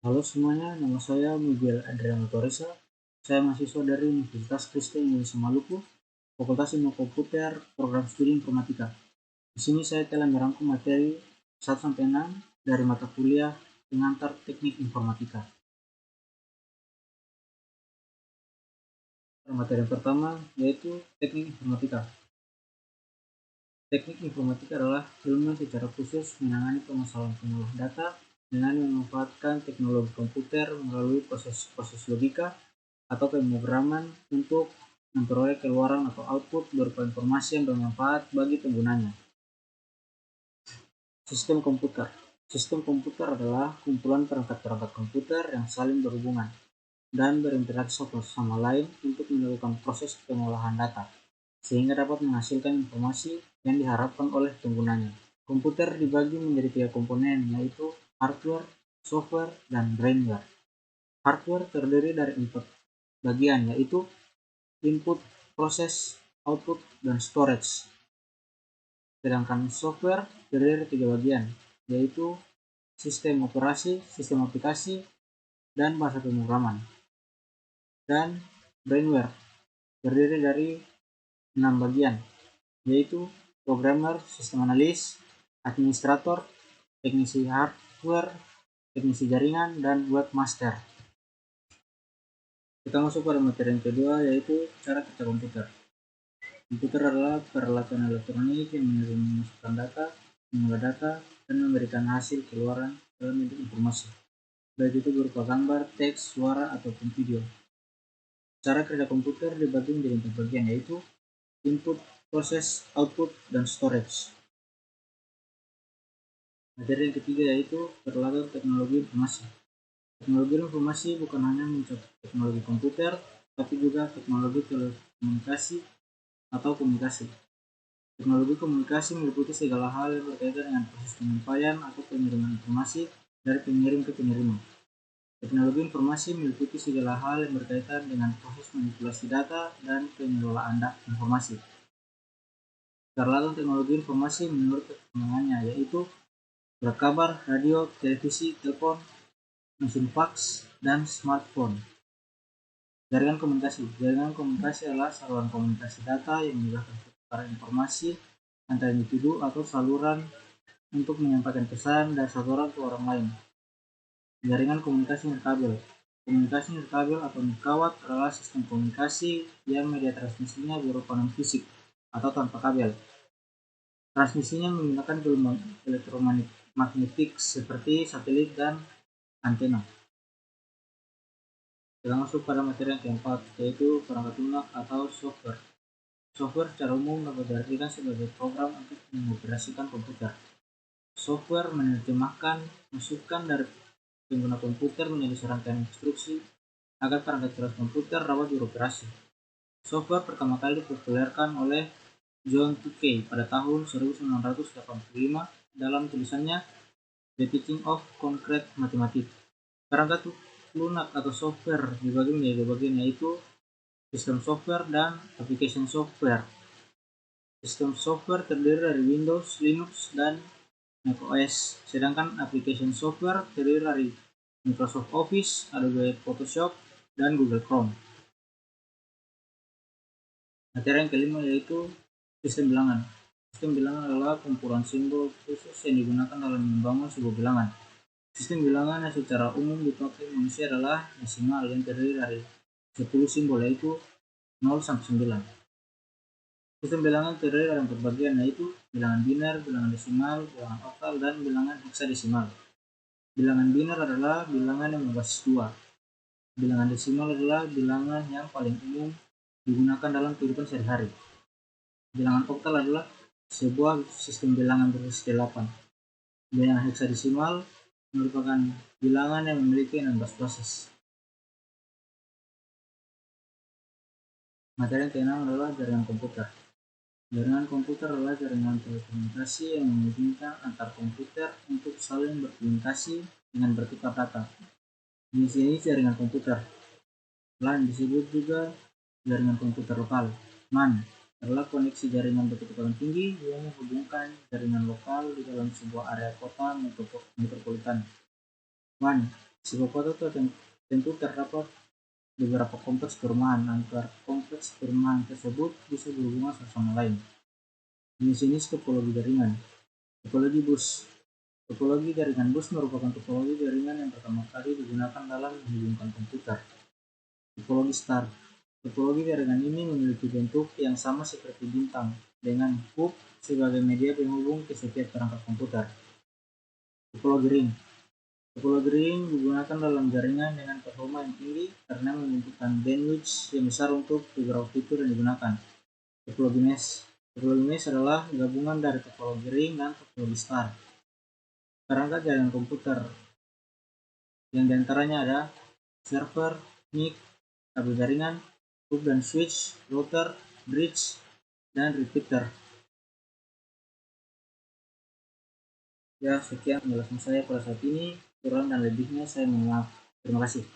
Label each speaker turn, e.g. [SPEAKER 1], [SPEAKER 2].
[SPEAKER 1] Halo semuanya, nama saya Miguel Adriano Torresa. Saya mahasiswa dari Universitas Kristen Indonesia Maluku, Fakultas Ilmu Komputer, Program Studi Informatika. Di sini saya telah merangkum materi 1-6 dari mata kuliah pengantar teknik informatika. Materi yang pertama yaitu teknik informatika. Teknik informatika adalah ilmu secara khusus menangani permasalahan pengolahan data dengan memanfaatkan teknologi komputer melalui proses-proses logika atau pemrograman untuk memperoleh keluaran atau output berupa informasi yang bermanfaat bagi penggunanya. Sistem komputer. Sistem komputer adalah kumpulan perangkat-perangkat komputer yang saling berhubungan dan berinteraksi satu sama lain untuk melakukan proses pengolahan data, sehingga dapat menghasilkan informasi yang diharapkan oleh penggunanya. Komputer dibagi menjadi 3 komponen, yaitu hardware, software, dan brainware. Hardware terdiri dari 4 bagian, yaitu input, proses, output, dan storage. Sedangkan software terdiri dari 3 bagian, yaitu sistem operasi, sistem aplikasi, dan bahasa pemrograman. Dan brainware terdiri dari 6 bagian, yaitu programmer, sistem analis, administrator, teknisi hardware, teknisi jaringan, dan webmaster. Kita masuk pada materi yang kedua, yaitu cara kerja komputer. Komputer adalah peralatan elektronik yang memasukkan data, mengolah data, dan memberikan hasil keluaran dalam bentuk informasi, baik itu berupa gambar, teks, suara, ataupun video. Cara kerja komputer dibagi menjadi 4 bagian, yaitu input, proses, output, dan storage. Materi yang ketiga yaitu peralatan teknologi informasi. Teknologi informasi bukan hanya mencakup teknologi komputer, tapi juga teknologi telekomunikasi atau komunikasi. Teknologi komunikasi meliputi segala hal yang berkaitan dengan proses penyampaian atau pengiriman informasi dari pengirim ke penerima. Teknologi informasi meliputi segala hal yang berkaitan dengan proses manipulasi data dan pengelolaan informasi. Peralatan teknologi informasi menurut perkembangannya yaitu surat kabar, radio, televisi, telepon, mesin fax, dan smartphone. Jaringan komunikasi. Jaringan komunikasi adalah saluran komunikasi data yang memudahkan pertukaran informasi antara individu atau saluran untuk menyampaikan pesan dari satu orang ke orang lain. Jaringan komunikasi nirkabel. Komunikasi nirkabel atau nirkawat adalah sistem komunikasi yang media transmisinya berupa non-fisik atau tanpa kabel. Transmisinya menggunakan gelombang elektromagnetik seperti satelit dan antena. Kita masuk pada materi yang keempat, yaitu perangkat lunak atau software. Software secara umum dapat diartikan sebagai program untuk mengoperasikan komputer. Software menerjemahkan masukan dari pengguna komputer menjadi serangkaian instruksi agar perangkat keras komputer dapat beroperasi. Software pertama kali dipopulerkan oleh John Tukey pada tahun 1985 dalam tulisannya The Teaching of Concrete Mathematics. Perangkat lunak atau software dibagi menjadi 2 bagian, yaitu sistem software dan application software. Sistem software terdiri dari Windows, Linux, dan macOS, sedangkan application software terdiri dari Microsoft Office, Adobe Photoshop, dan Google Chrome. Materi yang kelima yaitu sistem bilangan. Sistem bilangan adalah kumpulan simbol khusus yang digunakan dalam membangun sebuah bilangan. Sistem bilangan yang secara umum dipakai manusia adalah desimal yang terdiri dari 10 simbol, yaitu 0 sampai 9. Sistem bilangan terdiri dari 4 bagian, yaitu bilangan biner, bilangan desimal, bilangan oktal, dan bilangan heksadesimal. Bilangan biner adalah bilangan yang berbasis 2. Bilangan desimal adalah bilangan yang paling umum digunakan dalam kehidupan sehari-hari. Bilangan oktal adalah sebuah sistem bilangan berbasis 8. Bilangan heksadesimal merupakan bilangan yang memiliki 16 basis. Materi yang keenam adalah jaringan komputer. Jaringan komputer adalah jaringan telekomunikasi yang memungkinkan antar komputer untuk saling berkomunikasi dengan bertukar data. Jenis jaringan komputer lain disebut juga jaringan komputer lokal. MAN adalah koneksi jaringan berkecepatan tinggi yang menghubungkan jaringan lokal di dalam sebuah area kota metropolitan. WAN Psikopat itu tentu terdapat beberapa kompleks perumahan. Antar kompleks perumahan tersebut bisa berhubungan satu sama lain. Jenis-jenis topologi jaringan. Topologi bus. Topologi jaringan bus merupakan topologi jaringan yang pertama kali digunakan dalam menghubungkan komputer. Topologi star. Topologi jaringan ini memiliki bentuk yang sama seperti bintang, dengan hub sebagai media penghubung ke setiap perangkat komputer. Topologi ring. Topologi ring digunakan dalam jaringan dengan performa yang tinggi karena membutuhkan bandwidth yang besar untuk beberapa fitur yang digunakan. Topologi mesh. Topologi mesh adalah gabungan dari topologi ring dan topologi star. Perangkat jaringan komputer yang diantaranya ada server, NIC, kabel jaringan, hub dan switch, router, bridge, dan repeater. Ya, sekian penjelasan saya pada saat ini. Kurang dan lebihnya saya mohon maaf. Terima kasih.